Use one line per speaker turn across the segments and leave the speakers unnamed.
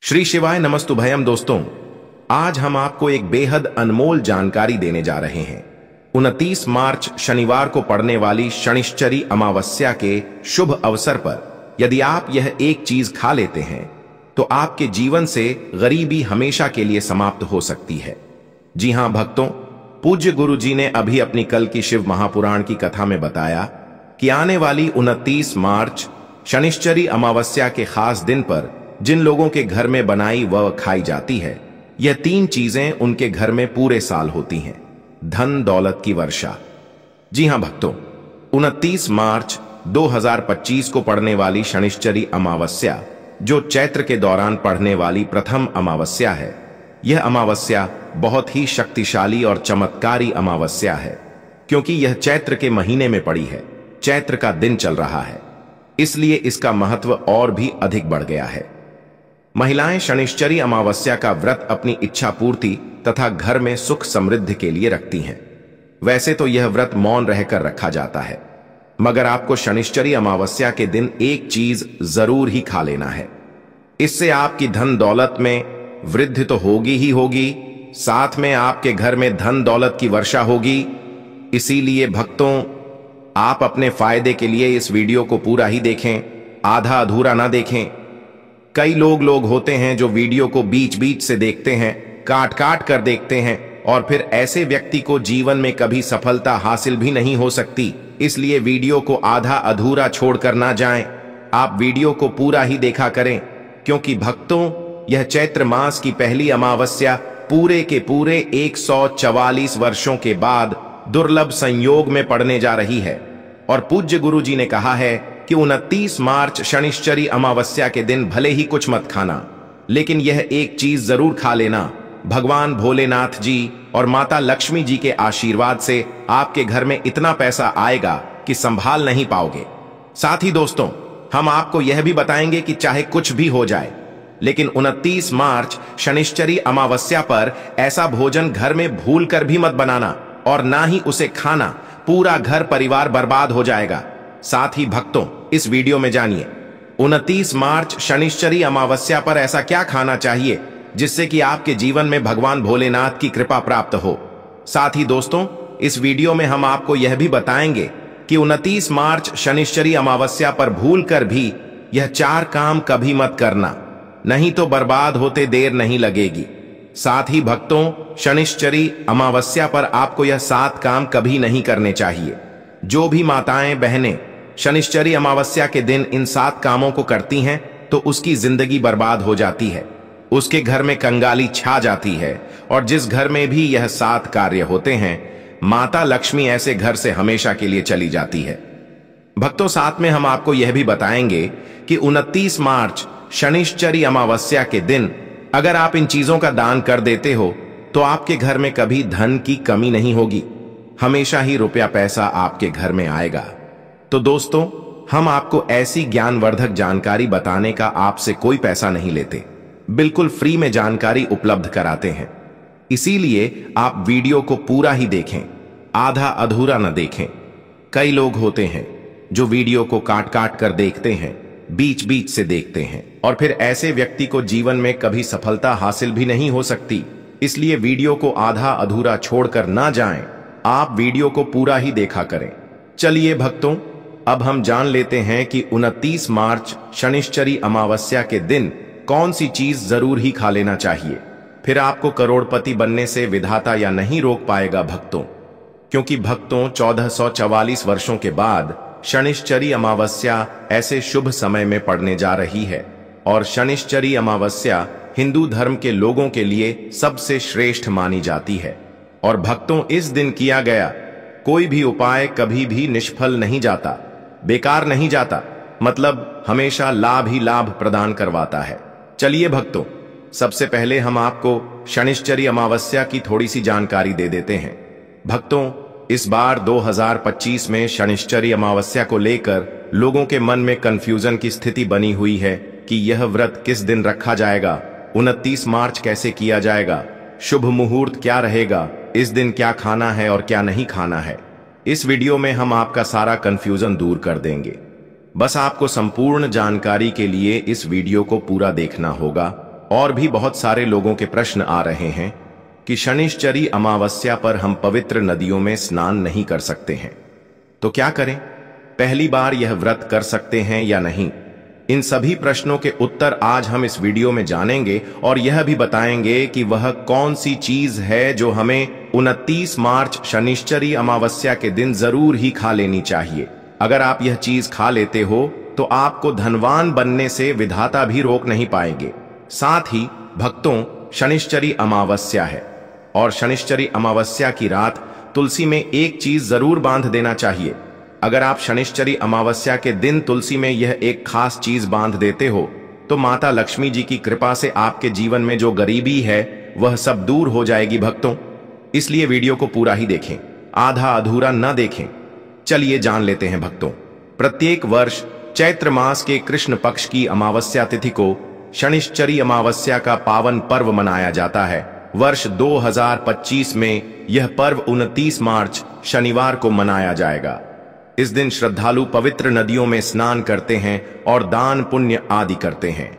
श्री शिवाय नमस्तुभयम दोस्तों, आज हम आपको एक बेहद अनमोल जानकारी देने जा रहे हैं। 29 मार्च शनिवार को पड़ने वाली शनिश्चरी अमावस्या के शुभ अवसर पर यदि आप यह एक चीज खा लेते हैं तो आपके जीवन से गरीबी हमेशा के लिए समाप्त हो सकती है। जी हां भक्तों, पूज्य गुरु जी ने अभी अपनी कल की शिव महापुराण की कथा में बताया कि आने वाली 29 मार्च शनिश्चरी अमावस्या के खास दिन पर जिन लोगों के घर में बनाई व खाई जाती है, यह 3 चीजें उनके घर में पूरे साल होती हैं। धन दौलत की वर्षा। जी हां भक्तों, 29 मार्च 2025 को पड़ने वाली शनिश्चरी अमावस्या, जो चैत्र के दौरान पड़ने वाली प्रथम अमावस्या है, यह अमावस्या बहुत ही शक्तिशाली और चमत्कारी अमावस्या है, क्योंकि यह चैत्र के महीने में पड़ी है। चैत्र का दिन चल रहा है, इसलिए इसका महत्व और भी अधिक बढ़ गया है। महिलाएं शनिश्चरी अमावस्या का व्रत अपनी इच्छा पूर्ति तथा घर में सुख समृद्धि के लिए रखती हैं। वैसे तो यह व्रत मौन रहकर रखा जाता है, मगर आपको शनिश्चरी अमावस्या के दिन एक चीज जरूर ही खा लेना है। इससे आपकी धन दौलत में वृद्धि तो होगी ही होगी, साथ में आपके घर में धन दौलत की वर्षा होगी। इसीलिए भक्तों, आप अपने फायदे के लिए इस वीडियो को पूरा ही देखें, आधा अधूरा ना देखें। कई लोग होते हैं जो वीडियो को बीच बीच से देखते हैं, काट काट कर देखते हैं, और फिर ऐसे व्यक्ति को जीवन में कभी सफलता हासिल भी नहीं हो सकती। इसलिए वीडियो को आधा अधूरा छोड़कर ना जाएं, आप वीडियो को पूरा ही देखा करें, क्योंकि भक्तों, यह चैत्र मास की पहली अमावस्या पूरे के पूरे 144 वर्षों के बाद दुर्लभ संयोग में पड़ने जा रही है। और पूज्य गुरु जी ने कहा है कि 29 मार्च शनिश्चरी अमावस्या के दिन भले ही कुछ मत खाना, लेकिन यह एक चीज जरूर खा लेना। भगवान भोलेनाथ जी और माता लक्ष्मी जी के आशीर्वाद से आपके घर में इतना पैसा आएगा कि संभाल नहीं पाओगे। साथ ही दोस्तों, हम आपको यह भी बताएंगे कि चाहे कुछ भी हो जाए, लेकिन 29 मार्च शनिश्चरी अमावस्या पर ऐसा भोजन घर में भूल कर भी मत बनाना, और ना ही उसे खाना। पूरा घर परिवार बर्बाद हो जाएगा। साथ ही भक्तों, इस वीडियो में जानिए 29 मार्च शनिश्चरी अमावस्या पर ऐसा क्या खाना चाहिए जिससे कि आपके जीवन में भगवान भोलेनाथ की कृपा प्राप्त हो। साथ ही दोस्तों, इस वीडियो में हम आपको यह भी बताएंगे कि 29 मार्च शनिश्चरी अमावस्या पर भूल कर भी यह 4 काम कभी मत करना, नहीं तो बर्बाद होते देर नहीं लगेगी। साथ ही भक्तों, शनिश्चरी अमावस्या पर आपको यह 7 काम कभी नहीं करने चाहिए। जो भी माताएं बहनें शनिश्चरी अमावस्या के दिन इन 7 कामों को करती हैं तो उसकी जिंदगी बर्बाद हो जाती है, उसके घर में कंगाली छा जाती है, और जिस घर में भी यह 7 कार्य होते हैं, माता लक्ष्मी ऐसे घर से हमेशा के लिए चली जाती है। भक्तों, साथ में हम आपको यह भी बताएंगे कि 29 मार्च शनिश्चरी अमावस्या के दिन अगर आप इन चीजों का दान कर देते हो तो आपके घर में कभी धन की कमी नहीं होगी, हमेशा ही रुपया पैसा आपके घर में आएगा। तो दोस्तों, हम आपको ऐसी ज्ञानवर्धक जानकारी बताने का आपसे कोई पैसा नहीं लेते, बिल्कुल फ्री में जानकारी उपलब्ध कराते हैं। इसीलिए आप वीडियो को पूरा ही देखें, आधा अधूरा न देखें। कई लोग होते हैं जो वीडियो को काट काट कर देखते हैं, बीच बीच से देखते हैं, और फिर ऐसे व्यक्ति को जीवन में कभी सफलता हासिल भी नहीं हो सकती। इसलिए वीडियो को आधा अधूरा छोड़कर ना जाएं, आप वीडियो को पूरा ही देखा करें। चलिए भक्तों, अब हम जान लेते हैं कि 29 मार्च शनिश्चरी अमावस्या के दिन कौन सी चीज जरूर ही खा लेना चाहिए। फिर आपको करोड़पति बनने से विधाता या नहीं रोक पाएगा भक्तों, क्योंकि भक्तों 1444 वर्षों के बाद शनिश्चरी अमावस्या ऐसे शुभ समय में पड़ने जा रही है, और शनिश्चरी अमावस्या हिंदू धर्म के लोगों के लिए सबसे श्रेष्ठ मानी जाती है। और भक्तों, इस दिन किया गया कोई भी उपाय कभी भी निष्फल नहीं जाता, बेकार नहीं जाता, मतलब हमेशा लाभ ही लाभ प्रदान करवाता है। चलिए भक्तों, सबसे पहले हम आपको शनिश्चरी अमावस्या की थोड़ी सी जानकारी दे देते हैं। भक्तों, इस बार 2025 में शनिश्चरी अमावस्या को लेकर लोगों के मन में कंफ्यूजन की स्थिति बनी हुई है कि यह व्रत किस दिन रखा जाएगा, 29 मार्च कैसे किया जाएगा, शुभ मुहूर्त क्या रहेगा, इस दिन क्या खाना है और क्या नहीं खाना है। इस वीडियो में हम आपका सारा कंफ्यूजन दूर कर देंगे। बस आपको संपूर्ण जानकारी के लिए इस वीडियो को पूरा देखना होगा और भी बहुत सारे लोगों के प्रश्न आ रहे हैं कि शनिश्चरी अमावस्या पर हम पवित्र नदियों में स्नान नहीं कर सकते हैं, तो क्या करें? पहली बार यह व्रत कर सकते हैं या नहीं? इन सभी प्रश्नों के उत्तर आज हम इस वीडियो में जानेंगे और यह भी बताएंगे कि वह कौन सी चीज है जो हमें 29 मार्च शनिश्चरी अमावस्या के दिन जरूर ही खा लेनी चाहिए। अगर आप यह चीज खा लेते हो तो आपको धनवान बनने से विधाता भी रोक नहीं पाएंगे। साथ ही भक्तों, शनिश्चरी अमावस्या है और शनिश्चरी अमावस्या की रात तुलसी में एक चीज जरूर बांध देना चाहिए। अगर आप शनिश्चरी अमावस्या के दिन तुलसी में यह एक खास चीज बांध देते हो तो माता लक्ष्मी जी की कृपा से आपके जीवन में जो गरीबी है वह सब दूर हो जाएगी भक्तों। इसलिए वीडियो को पूरा ही देखें, आधा अधूरा न देखें। चलिए जान लेते हैं भक्तों। प्रत्येक वर्ष चैत्र मास के कृष्ण पक्ष की अमावस्या तिथि को शनिश्चरी अमावस्या का पावन पर्व मनाया जाता है। वर्ष 2025 में यह पर्व 29 मार्च शनिवार को मनाया जाएगा। इस दिन श्रद्धालु पवित्र नदियों में स्नान करते हैं और दान पुण्य आदि करते हैं।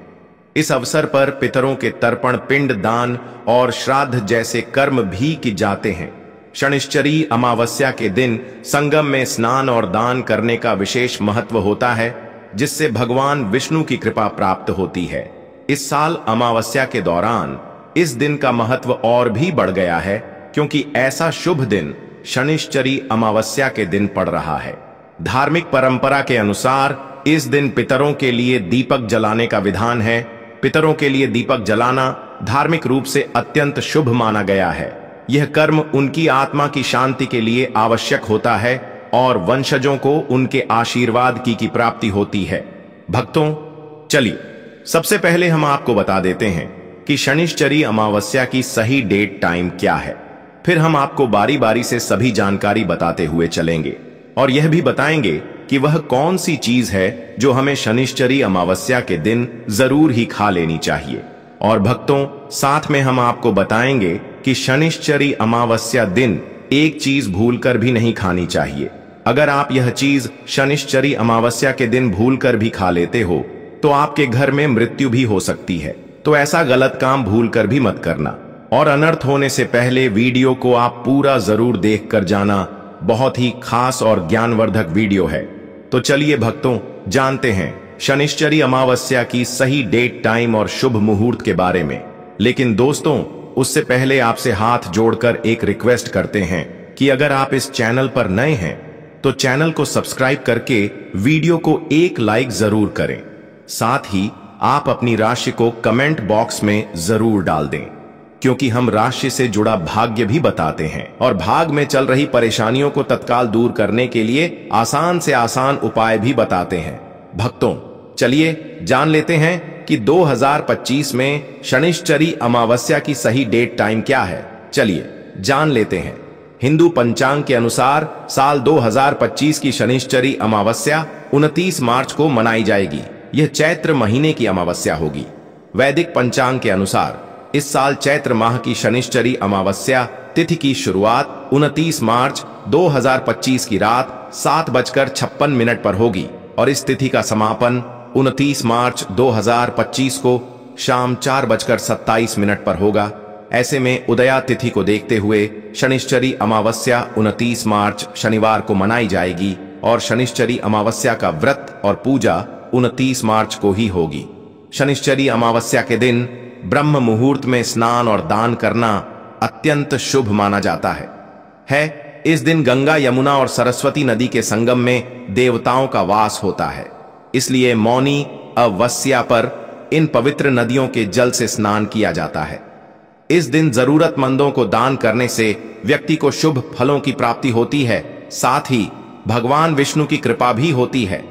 इस अवसर पर पितरों के तर्पण, पिंड दान और श्राद्ध जैसे कर्म भी किए जाते हैं। शनिश्चरी अमावस्या के दिन संगम में स्नान और दान करने का विशेष महत्व होता है, जिससे भगवान विष्णु की कृपा प्राप्त होती है। इस साल अमावस्या के दौरान इस दिन का महत्व और भी बढ़ गया है, क्योंकि ऐसा शुभ दिन शनिश्चरी अमावस्या के दिन पड़ रहा है। धार्मिक परंपरा के अनुसार इस दिन पितरों के लिए दीपक जलाने का विधान है। पितरों के लिए दीपक जलाना धार्मिक रूप से अत्यंत शुभ माना गया है। यह कर्म उनकी आत्मा की शांति के लिए आवश्यक होता है और वंशजों को उनके आशीर्वाद की प्राप्ति होती है। भक्तों, चलिए सबसे पहले हम आपको बता देते हैं कि शनिश्चरी अमावस्या की सही डेट टाइम क्या है। फिर हम आपको बारी बारी से सभी जानकारी बताते हुए चलेंगे और यह भी बताएंगे कि वह कौन सी चीज है जो हमें शनिश्चरी अमावस्या के दिन जरूर ही खा लेनी चाहिए। और भक्तों, साथ में हम आपको बताएंगे कि शनिश्चरी अमावस्या दिन एक चीज भूलकर भी नहीं खानी चाहिए। अगर आप यह चीज शनिश्चरी अमावस्या के दिन भूलकर भी खा लेते हो तो आपके घर में मृत्यु भी हो सकती है। तो ऐसा गलत काम भूलकर भी मत करना और अनर्थ होने से पहले वीडियो को आप पूरा जरूर देख कर जाना। बहुत ही खास और ज्ञानवर्धक वीडियो है। तो चलिए भक्तों, जानते हैं शनिश्चरी अमावस्या की सही डेट टाइम और शुभ मुहूर्त के बारे में। लेकिन दोस्तों, उससे पहले आपसे हाथ जोड़कर एक रिक्वेस्ट करते हैं कि अगर आप इस चैनल पर नए हैं तो चैनल को सब्सक्राइब करके वीडियो को एक लाइक जरूर करें। साथ ही आप अपनी राशि को कमेंट बॉक्स में जरूर डाल दें, क्योंकि हम राशि से जुड़ा भाग्य भी बताते हैं और भाग में चल रही परेशानियों को तत्काल दूर करने के लिए आसान से आसान उपाय भी बताते हैं। भक्तों, चलिए जान लेते हैं कि 2025 में शनिश्चरी अमावस्या की सही डेट टाइम क्या है। चलिए जान लेते हैं। हिंदू पंचांग के अनुसार साल 2025 की शनिश्चरी अमावस्या 29 मार्च को मनाई जाएगी। यह चैत्र महीने की अमावस्या होगी। वैदिक पंचांग के अनुसार इस साल चैत्र माह की शनिश्चरी अमावस्या तिथि की शुरुआत 29 मार्च 2025 की रात 7:56 पर होगी और इस तिथि का समापन 29 मार्च 2025 को शाम 4:27 पर होगा। ऐसे में उदया तिथि को देखते हुए शनिश्चरी अमावस्या 29 मार्च शनिवार को मनाई जाएगी और शनिश्चरी अमावस्या का व्रत और पूजा 29 मार्च को ही होगी। शनिश्चरी अमावस्या के दिन ब्रह्म मुहूर्त में स्नान और दान करना अत्यंत शुभ माना जाता है। इस दिन गंगा, यमुना और सरस्वती नदी के संगम में देवताओं का वास होता है। इसलिए मौनी अमावस्या पर इन पवित्र नदियों के जल से स्नान किया जाता है। इस दिन जरूरतमंदों को दान करने से व्यक्ति को शुभ फलों की प्राप्ति होती है। साथ ही भगवान विष्णु की कृपा भी होती है।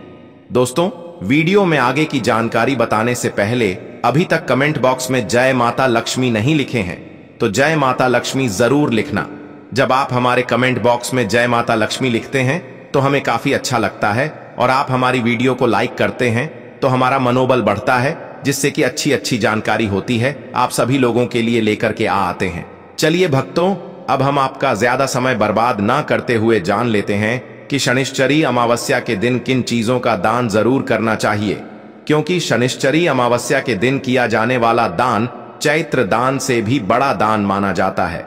दोस्तों, वीडियो में आगे की जानकारी बताने से पहले अभी तक कमेंट बॉक्स में जय माता लक्ष्मी नहीं लिखे हैं तो जय माता लक्ष्मी जरूर लिखना। जब आप हमारे कमेंट बॉक्स में जय माता लक्ष्मी लिखते हैं तो हमें काफी अच्छा लगता है और आप हमारी वीडियो को लाइक करते हैं तो हमारा मनोबल बढ़ता है, जिससे कि अच्छी अच्छी जानकारी होती है आप सभी लोगों के लिए लेकर के आते हैं। चलिए भक्तों, अब हम आपका ज्यादा समय बर्बाद ना करते हुए जान लेते हैं कि शनिश्चरी अमावस्या के दिन किन चीजों का दान जरूर करना चाहिए। क्योंकि शनिश्चरी अमावस्या के दिन किया जाने वाला दान चैत्र दान से भी बड़ा दान माना जाता है।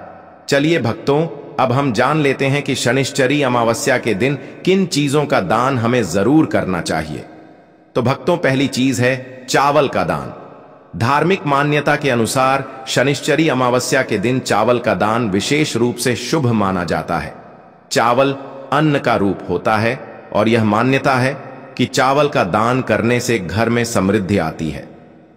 चलिए भक्तों, अब हम जान लेते हैं कि शनिश्चरी अमावस्या के दिन किन चीजों का दान हमें जरूर करना चाहिए। तो भक्तों, पहली चीज है चावल का दान। धार्मिक मान्यता के अनुसार शनिश्चरी अमावस्या के दिन चावल का दान विशेष रूप से शुभ माना जाता है। चावल अन्न का रूप होता है और यह मान्यता है कि चावल का दान करने से घर में समृद्धि आती है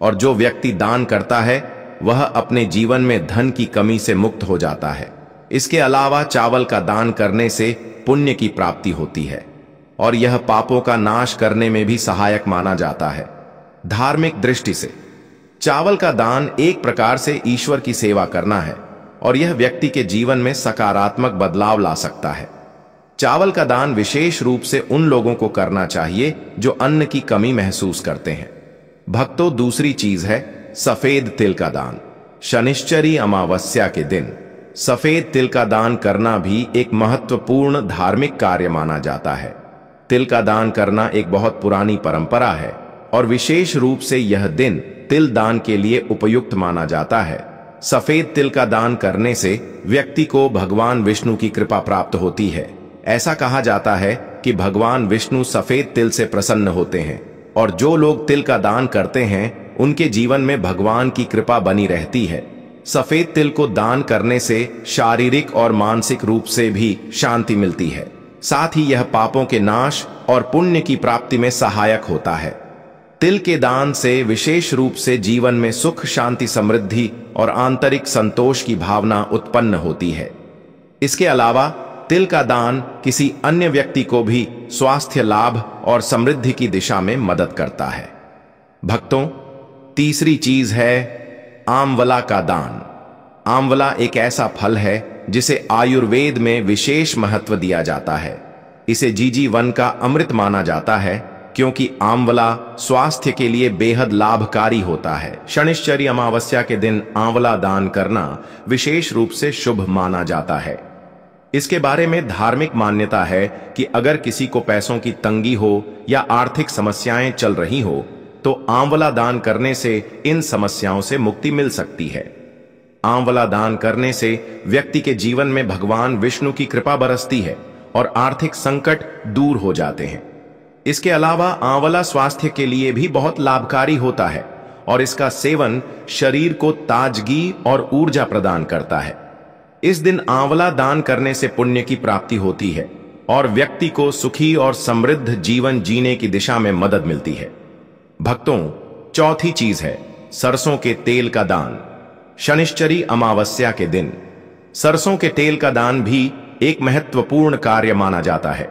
और जो व्यक्ति दान करता है वह अपने जीवन में धन की कमी से मुक्त हो जाता है। इसके अलावा चावल का दान करने से पुण्य की प्राप्ति होती है और यह पापों का नाश करने में भी सहायक माना जाता है। धार्मिक दृष्टि से चावल का दान एक प्रकार से ईश्वर की सेवा करना है और यह व्यक्ति के जीवन में सकारात्मक बदलाव ला सकता है। चावल का दान विशेष रूप से उन लोगों को करना चाहिए जो अन्न की कमी महसूस करते हैं। भक्तों, दूसरी चीज है सफेद तिल का दान। शनिश्चरी अमावस्या के दिन सफेद तिल का दान करना भी एक महत्वपूर्ण धार्मिक कार्य माना जाता है। तिल का दान करना एक बहुत पुरानी परंपरा है और विशेष रूप से यह दिन तिल दान के लिए उपयुक्त माना जाता है। सफेद तिल का दान करने से व्यक्ति को भगवान विष्णु की कृपा प्राप्त होती है। ऐसा कहा जाता है कि भगवान विष्णु सफेद तिल से प्रसन्न होते हैं और जो लोग तिल का दान करते हैं उनके जीवन में भगवान की कृपा बनी रहती है। सफेद तिल को दान करने से शारीरिक और मानसिक रूप से भी शांति मिलती है। साथ ही यह पापों के नाश और पुण्य की प्राप्ति में सहायक होता है। तिल के दान से विशेष रूप से जीवन में सुख, शांति, समृद्धि और आंतरिक संतोष की भावना उत्पन्न होती है। इसके अलावा तिल का दान किसी अन्य व्यक्ति को भी स्वास्थ्य लाभ और समृद्धि की दिशा में मदद करता है। भक्तों, तीसरी चीज है आंवला का दान। आंवला एक ऐसा फल है जिसे आयुर्वेद में विशेष महत्व दिया जाता है। इसे जीवन का अमृत माना जाता है क्योंकि आंवला स्वास्थ्य के लिए बेहद लाभकारी होता है। शनिश्चरी अमावस्या के दिन आंवला दान करना विशेष रूप से शुभ माना जाता है। इसके बारे में धार्मिक मान्यता है कि अगर किसी को पैसों की तंगी हो या आर्थिक समस्याएं चल रही हो तो आंवला दान करने से इन समस्याओं से मुक्ति मिल सकती है। आंवला दान करने से व्यक्ति के जीवन में भगवान विष्णु की कृपा बरसती है और आर्थिक संकट दूर हो जाते हैं। इसके अलावा आंवला स्वास्थ्य के लिए भी बहुत लाभकारी होता है और इसका सेवन शरीर को ताजगी और ऊर्जा प्रदान करता है। इस दिन आंवला दान करने से पुण्य की प्राप्ति होती है और व्यक्ति को सुखी और समृद्ध जीवन जीने की दिशा में मदद मिलती है। भक्तों, चौथी चीज है सरसों के तेल का दान। शनिश्चरी अमावस्या के दिन सरसों के तेल का दान भी एक महत्वपूर्ण कार्य माना जाता है।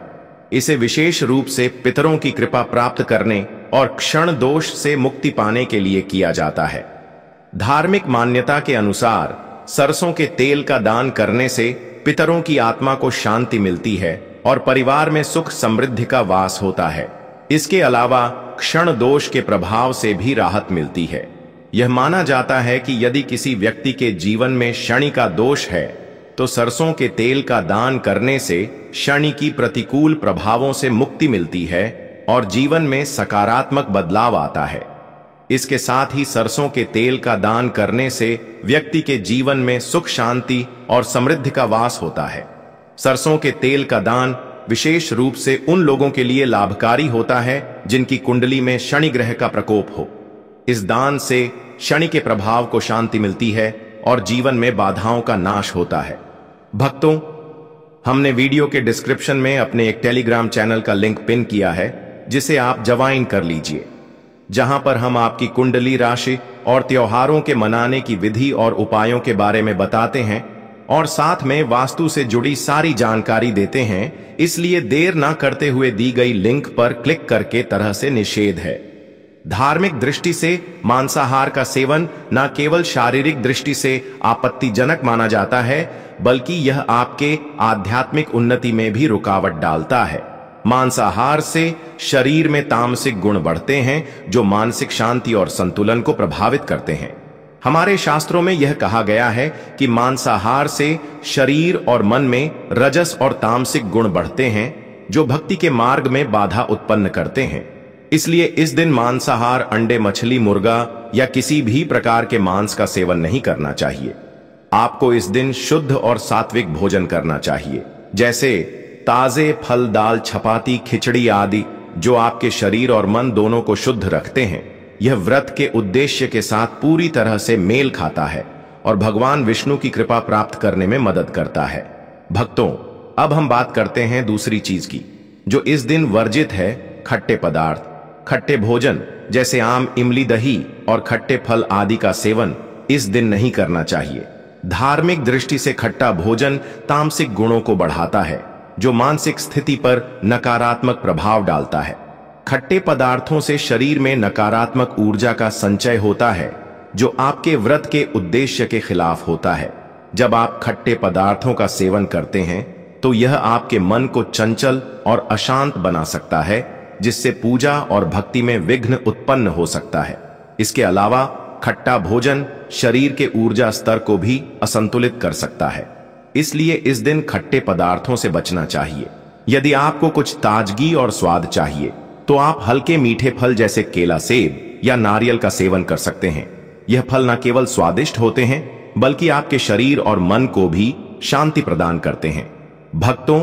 इसे विशेष रूप से पितरों की कृपा प्राप्त करने और क्षण दोष से मुक्ति पाने के लिए किया जाता है। धार्मिक मान्यता के अनुसार सरसों के तेल का दान करने से पितरों की आत्मा को शांति मिलती है और परिवार में सुख समृद्धि का वास होता है। इसके अलावा क्षण दोष के प्रभाव से भी राहत मिलती है। यह माना जाता है कि यदि किसी व्यक्ति के जीवन में शनि का दोष है तो सरसों के तेल का दान करने से शनि की प्रतिकूल प्रभावों से मुक्ति मिलती है और जीवन में सकारात्मक बदलाव आता है। इसके साथ ही सरसों के तेल का दान करने से व्यक्ति के जीवन में सुख, शांति और समृद्धि का वास होता है। सरसों के तेल का दान विशेष रूप से उन लोगों के लिए लाभकारी होता है जिनकी कुंडली में शनि ग्रह का प्रकोप हो। इस दान से शनि के प्रभाव को शांति मिलती है और जीवन में बाधाओं का नाश होता है। भक्तों, हमने वीडियो के डिस्क्रिप्शन में अपने एक टेलीग्राम चैनल का लिंक पिन किया है जिसे आप ज्वाइन कर लीजिए, जहां पर हम आपकी कुंडली राशि और त्योहारों के मनाने की विधि और उपायों के बारे में बताते हैं और साथ में वास्तु से जुड़ी सारी जानकारी देते हैं। इसलिए देर ना करते हुए दी गई लिंक पर क्लिक करके तरह से निषेध है। धार्मिक दृष्टि से मांसाहार का सेवन न केवल शारीरिक दृष्टि से आपत्तिजनक माना जाता है बल्कि यह आपके आध्यात्मिक उन्नति में भी रुकावट डालता है। मांसाहार से शरीर में तामसिक गुण बढ़ते हैं जो मानसिक शांति और संतुलन को प्रभावित करते हैं। हमारे शास्त्रों में यह कहा गया है कि मांसाहार से शरीर और मन में रजस और तामसिक गुण बढ़ते हैं जो भक्ति के मार्ग में बाधा उत्पन्न करते हैं। इसलिए इस दिन मांसाहार, अंडे, मछली, मुर्गा या किसी भी प्रकार के मांस का सेवन नहीं करना चाहिए। आपको इस दिन शुद्ध और सात्विक भोजन करना चाहिए, जैसे ताजे फल, दाल, चपाती, खिचड़ी आदि, जो आपके शरीर और मन दोनों को शुद्ध रखते हैं। यह व्रत के उद्देश्य के साथ पूरी तरह से मेल खाता है और भगवान विष्णु की कृपा प्राप्त करने में मदद करता है। भक्तों, अब हम बात करते हैं दूसरी चीज की, जो इस दिन वर्जित है। खट्टे पदार्थ, खट्टे भोजन जैसे आम, इमली, दही और खट्टे फल आदि का सेवन इस दिन नहीं करना चाहिए। धार्मिक दृष्टि से खट्टा भोजन तामसिक गुणों को बढ़ाता है, जो मानसिक स्थिति पर नकारात्मक प्रभाव डालता है। खट्टे पदार्थों से शरीर में नकारात्मक ऊर्जा का संचय होता है, जो आपके व्रत के उद्देश्य के खिलाफ होता है। जब आप खट्टे पदार्थों का सेवन करते हैं तो यह आपके मन को चंचल और अशांत बना सकता है, जिससे पूजा और भक्ति में विघ्न उत्पन्न हो सकता है। इसके अलावा खट्टा भोजन शरीर के ऊर्जा स्तर को भी असंतुलित कर सकता है। इसलिए इस दिन खट्टे पदार्थों से बचना चाहिए। यदि आपको कुछ ताजगी और स्वाद चाहिए तो आप हल्के मीठे फल जैसे केला, सेब या नारियल का सेवन कर सकते हैं। यह फल न केवल स्वादिष्ट होते हैं, बल्कि आपके शरीर और मन को भी शांति प्रदान करते हैं। भक्तों,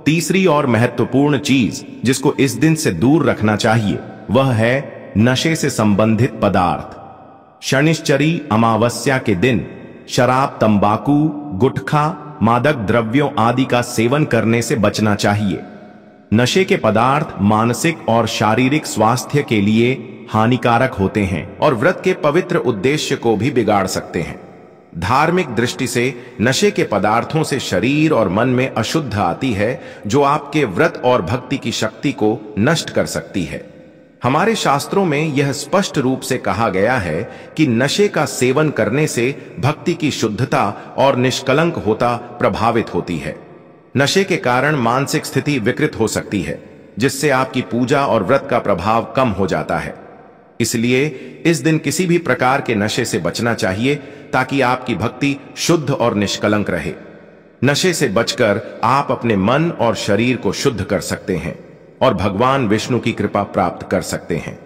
तीसरी और महत्वपूर्ण चीज जिसको इस दिन से दूर रखना चाहिए वह है नशे से संबंधित पदार्थ। शनिश्चरी अमावस्या के दिन शराब, तंबाकू, गुटखा, मादक द्रव्यों आदि का सेवन करने से बचना चाहिए। नशे के पदार्थ मानसिक और शारीरिक स्वास्थ्य के लिए हानिकारक होते हैं और व्रत के पवित्र उद्देश्य को भी बिगाड़ सकते हैं। धार्मिक दृष्टि से नशे के पदार्थों से शरीर और मन में अशुद्ध आती है, जो आपके व्रत और भक्ति की शक्ति को नष्ट कर सकती है। हमारे शास्त्रों में यह स्पष्ट रूप से कहा गया है कि नशे का सेवन करने से भक्ति की शुद्धता और निष्कलंक होता प्रभावित होती है। नशे के कारण मानसिक स्थिति विकृत हो सकती है, जिससे आपकी पूजा और व्रत का प्रभाव कम हो जाता है। इसलिए इस दिन किसी भी प्रकार के नशे से बचना चाहिए, ताकि आपकी भक्ति शुद्ध और निष्कलंक रहे। नशे से बचकर आप अपने मन और शरीर को शुद्ध कर सकते हैं और भगवान विष्णु की कृपा प्राप्त कर सकते हैं।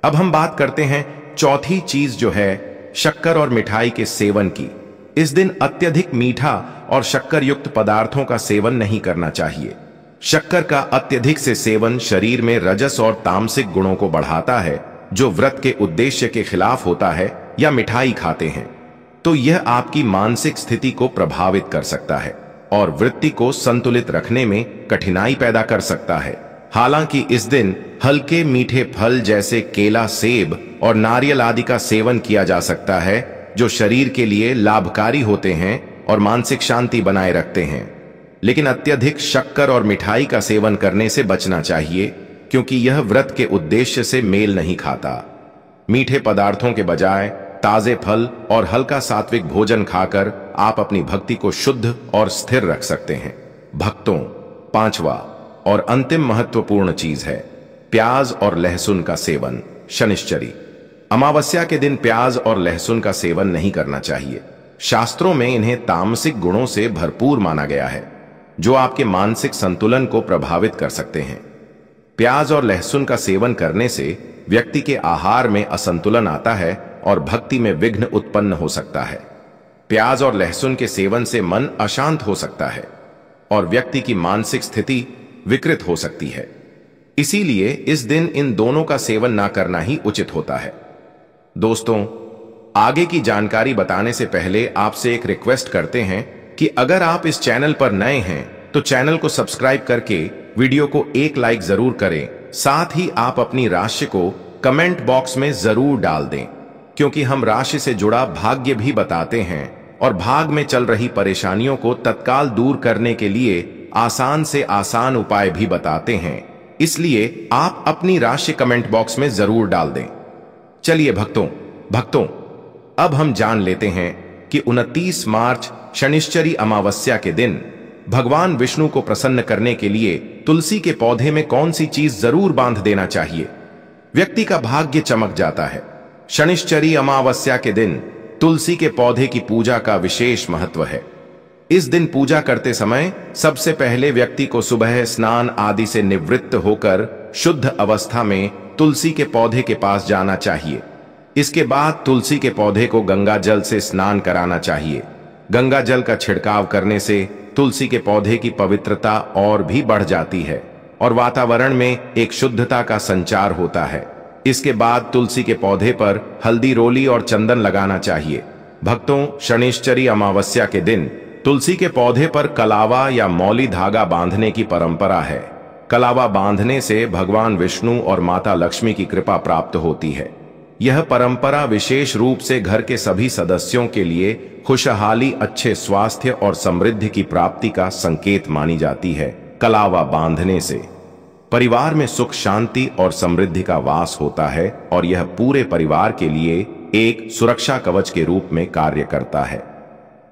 अब हम बात करते हैं चौथी चीज, जो है शक्कर और मिठाई के सेवन की। इस दिन अत्यधिक मीठा और शक्कर युक्त पदार्थों का सेवन नहीं करना चाहिए। शक्कर का अत्यधिक से सेवन शरीर में रजस और तामसिक गुणों को बढ़ाता है, जो व्रत के उद्देश्य के खिलाफ होता है। या मिठाई खाते हैं तो यह आपकी मानसिक स्थिति को प्रभावित कर सकता है और वृत्ति को संतुलित रखने में कठिनाई पैदा कर सकता है। हालांकि इस दिन हल्के मीठे फल जैसे केला, सेब और नारियल आदि का सेवन किया जा सकता है, जो शरीर के लिए लाभकारी होते हैं और मानसिक शांति बनाए रखते हैं। लेकिन अत्यधिक शक्कर और मिठाई का सेवन करने से बचना चाहिए, क्योंकि यह व्रत के उद्देश्य से मेल नहीं खाता। मीठे पदार्थों के बजाय ताजे फल और हल्का सात्विक भोजन खाकर आप अपनी भक्ति को शुद्ध और स्थिर रख सकते हैं। भक्तों, पांचवा और अंतिम महत्वपूर्ण चीज है प्याज और लहसुन का सेवन। शनिश्चरी अमावस्या के दिन प्याज और लहसुन का सेवन नहीं करना चाहिए। शास्त्रों में इन्हें तामसिक गुणों से भरपूर माना गया है, जो आपके मानसिक संतुलन को प्रभावित कर सकते हैं। प्याज और लहसुन का सेवन करने से व्यक्ति के आहार में असंतुलन आता है और भक्ति में विघ्न उत्पन्न हो सकता है। प्याज और लहसुन के सेवन से मन अशांत हो सकता है और व्यक्ति की मानसिक स्थिति विकृत हो सकती है। इसीलिए इस दिन इन दोनों का सेवन ना करना ही उचित होता है। दोस्तों, आगे की जानकारी बताने से पहले आपसे एक रिक्वेस्ट करते हैं कि अगर आप इस चैनल पर नए हैं तो चैनल को सब्सक्राइब करके वीडियो को एक लाइक जरूर करें। साथ ही आप अपनी राशि को कमेंट बॉक्स में जरूर डाल दें, क्योंकि हम राशि से जुड़ा भाग्य भी बताते हैं और भाग में चल रही परेशानियों को तत्काल दूर करने के लिए आसान से आसान उपाय भी बताते हैं। इसलिए आप अपनी राशि कमेंट बॉक्स में जरूर डाल दें। चलिए भक्तों, अब हम जान लेते हैं कि 29 मार्च शनिश्चरी अमावस्या के दिन भगवान विष्णु को प्रसन्न करने के लिए तुलसी के पौधे में कौन सी चीज जरूर बांध देना चाहिए। व्यक्ति का भाग्य चमक जाता है। शनिश्चरी अमावस्या के दिन तुलसी के पौधे की पूजा का विशेष महत्व है। इस दिन पूजा करते समय सबसे पहले व्यक्ति को सुबह स्नान आदि से निवृत्त होकर शुद्ध अवस्था में तुलसी के पौधे के पास जाना चाहिए। इसके बाद तुलसी के पौधे को गंगा जल से स्नान कराना चाहिए। गंगा जल का छिड़काव करने से तुलसी के पौधे की पवित्रता और भी बढ़ जाती है और वातावरण में एक शुद्धता का संचार होता है। इसके बाद तुलसी के पौधे पर हल्दी रोली और चंदन लगाना चाहिए। भक्तों, शनिश्चरी अमावस्या के दिन तुलसी के पौधे पर कलावा या मौली धागा बांधने की परंपरा है। कलावा बांधने से भगवान विष्णु और माता लक्ष्मी की कृपा प्राप्त होती है। यह परंपरा विशेष रूप से घर के सभी सदस्यों के लिए खुशहाली, अच्छे स्वास्थ्य और समृद्धि की प्राप्ति का संकेत मानी जाती है। कलावा बांधने से परिवार में सुख, शांति और समृद्धि का वास होता है और यह पूरे परिवार के लिए एक सुरक्षा कवच के रूप में कार्य करता है।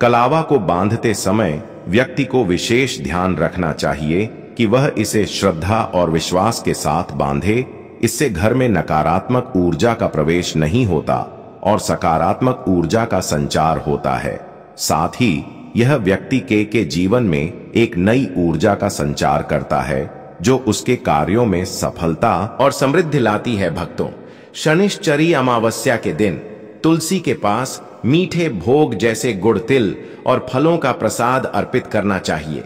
कलावा को बांधते समय व्यक्ति को विशेष ध्यान रखना चाहिए कि वह इसे श्रद्धा और विश्वास के साथ बांधे। इससे घर में नकारात्मक ऊर्जा का प्रवेश नहीं होता और सकारात्मक ऊर्जा का संचार होता है। साथ ही यह व्यक्ति के जीवन में एक नई ऊर्जा का संचार करता है जो उसके कार्यों में सफलता और समृद्धि लाती है। भक्तों, शनिश्चरी अमावस्या के दिन तुलसी के पास मीठे भोग जैसे गुड़, तिल और फलों का प्रसाद अर्पित करना चाहिए।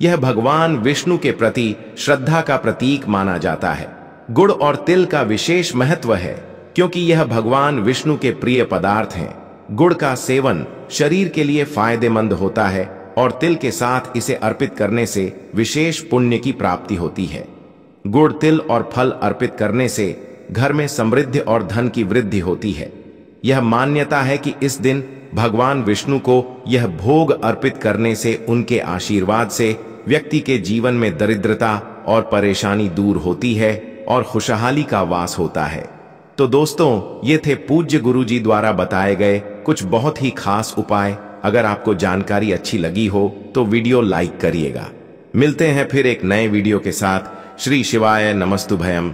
यह भगवान विष्णु के प्रति श्रद्धा का प्रतीक माना जाता है। गुड़ और तिल का विशेष महत्व है क्योंकि यह भगवान विष्णु के प्रिय पदार्थ हैं। गुड़ का सेवन शरीर के लिए फायदेमंद होता है और तिल के साथ इसे अर्पित करने से विशेष पुण्य की प्राप्ति होती है। गुड़, तिल और फल अर्पित करने से घर में समृद्धि और धन की वृद्धि होती है। यह मान्यता है कि इस दिन भगवान विष्णु को यह भोग अर्पित करने से उनके आशीर्वाद से व्यक्ति के जीवन में दरिद्रता और परेशानी दूर होती है और खुशहाली का वास होता है। तो दोस्तों, ये थे पूज्य गुरुजी द्वारा बताए गए कुछ बहुत ही खास उपाय। अगर आपको जानकारी अच्छी लगी हो तो वीडियो लाइक करिएगा। मिलते हैं फिर एक नए वीडियो के साथ। श्री शिवाय नमस्तुभयम।